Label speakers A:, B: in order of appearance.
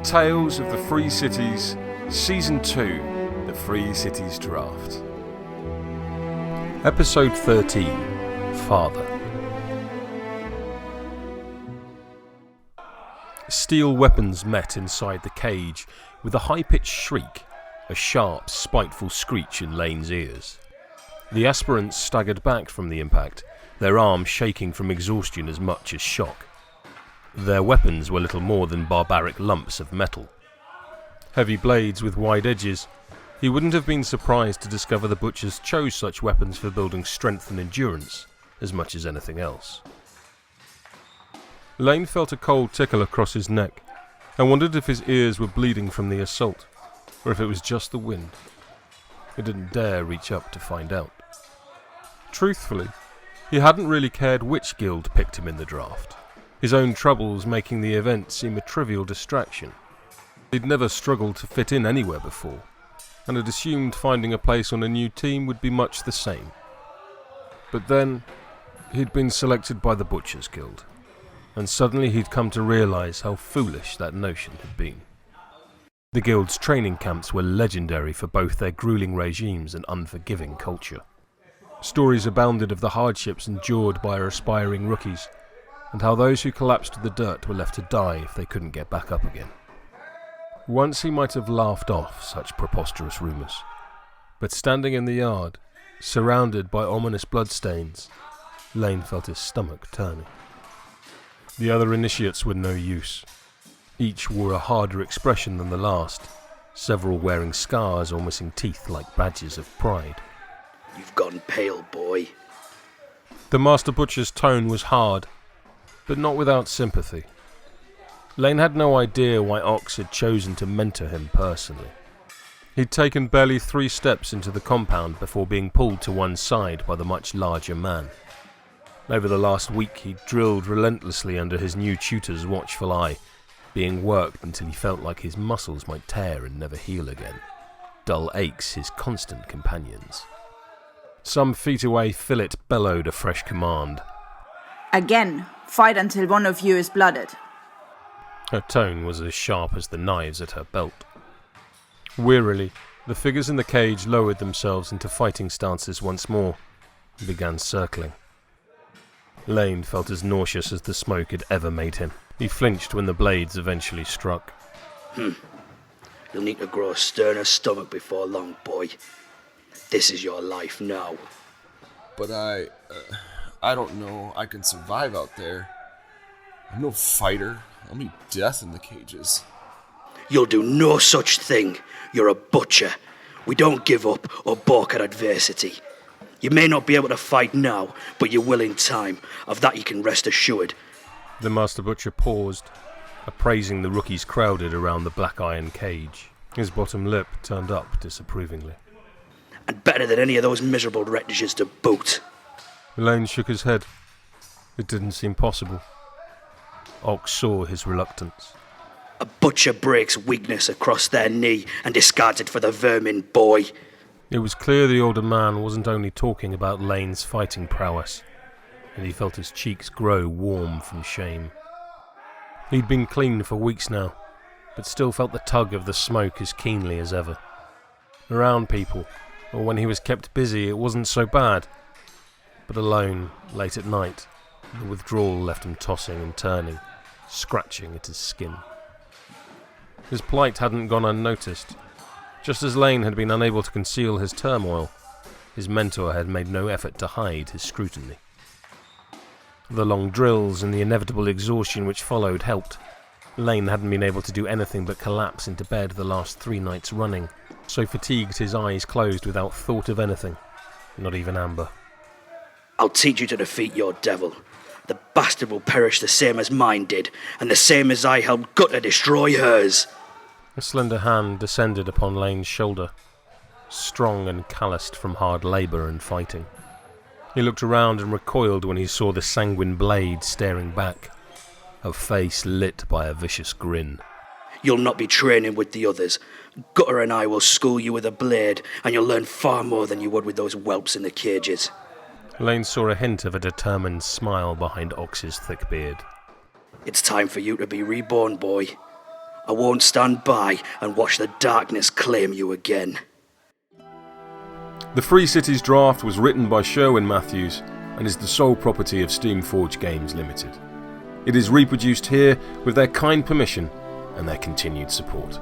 A: Tales of the Free Cities, Season 2, The Free Cities Draft. Episode 13, Father. Steel weapons met inside the cage with a high-pitched shriek, a sharp, spiteful screech in Layne's ears. The aspirants staggered back from the impact, their arms shaking from exhaustion as much as shock. Their weapons were little more than barbaric lumps of metal. Heavy blades with wide edges, he wouldn't have been surprised to discover the butchers chose such weapons for building strength and endurance as much as anything else. Layne felt a cold tickle across his neck and wondered if his ears were bleeding from the assault, or if it was just the wind. He didn't dare reach up to find out. Truthfully, he hadn't really cared which guild picked him in the draft, his own troubles making the event seem a trivial distraction. He'd never struggled to fit in anywhere before, and had assumed finding a place on a new team would be much the same. But then, he'd been selected by the Butchers Guild, and suddenly he'd come to realise how foolish that notion had been. The Guild's training camps were legendary for both their grueling regimes and unforgiving culture. Stories abounded of the hardships endured by our aspiring rookies, and how those who collapsed to the dirt were left to die if they couldn't get back up again. Once he might have laughed off such preposterous rumours, but standing in the yard, surrounded by ominous bloodstains, Layne felt his stomach turning. The other initiates were no use. Each wore a harder expression than the last, several wearing scars or missing teeth like badges of pride.
B: You've gone pale, boy.
A: The Master Butcher's tone was hard, but not without sympathy. Layne had no idea why Ox had chosen to mentor him personally. He'd taken barely 3 steps into the compound before being pulled to one side by the much larger man. Over the last week he'd drilled relentlessly under his new tutor's watchful eye, being worked until he felt like his muscles might tear and never heal again. Dull aches his constant companions. Some feet away, Philip bellowed a fresh command.
C: Again, fight until one of you is blooded.
A: Her tone was as sharp as the knives at her belt. Wearily, the figures in the cage lowered themselves into fighting stances once more and began circling. Layne felt as nauseous as the smoke had ever made him. He flinched when the blades eventually struck.
B: You'll need to grow a sterner stomach before long, boy. This is your life now.
D: But I don't know I can survive out there. I'm no fighter. I'll meet death in the cages.
B: You'll do no such thing. You're a butcher. We don't give up or balk at adversity. You may not be able to fight now, but you will in time. Of that you can rest assured.
A: The Master Butcher paused, appraising the rookies crowded around the black iron cage. His bottom lip turned up disapprovingly.
B: And better than any of those miserable wretches to boot.
A: Layne shook his head. It didn't seem possible. Ox saw his reluctance.
B: A butcher breaks weakness across their knee and discards it for the vermin, boy.
A: It was clear the older man wasn't only talking about Layne's fighting prowess, and he felt his cheeks grow warm from shame. He'd been clean for weeks now, but still felt the tug of the smoke as keenly as ever. Around people, or when he was kept busy, it wasn't so bad. But alone, late at night, the withdrawal left him tossing and turning, scratching at his skin. His plight hadn't gone unnoticed. Just as Layne had been unable to conceal his turmoil, his mentor had made no effort to hide his scrutiny. The long drills and the inevitable exhaustion which followed helped. Layne hadn't been able to do anything but collapse into bed the last 3 nights running, so fatigued his eyes closed without thought of anything, not even Amber.
B: I'll teach you to defeat your devil. The bastard will perish the same as mine did, and the same as I helped Gutter destroy hers.
A: A slender hand descended upon Layne's shoulder, strong and calloused from hard labour and fighting. He looked around and recoiled when he saw the sanguine blade staring back, her face lit by a vicious grin.
B: You'll not be training with the others. Gutter and I will school you with a blade, and you'll learn far more than you would with those whelps in the cages.
A: Layne saw a hint of a determined smile behind Ox's thick beard.
B: It's time for you to be reborn, boy. I won't stand by and watch the darkness claim you again.
A: The Free Cities draft was written by Sherwin Matthews and is the sole property of Steamforge Games Limited. It is reproduced here with their kind permission and their continued support.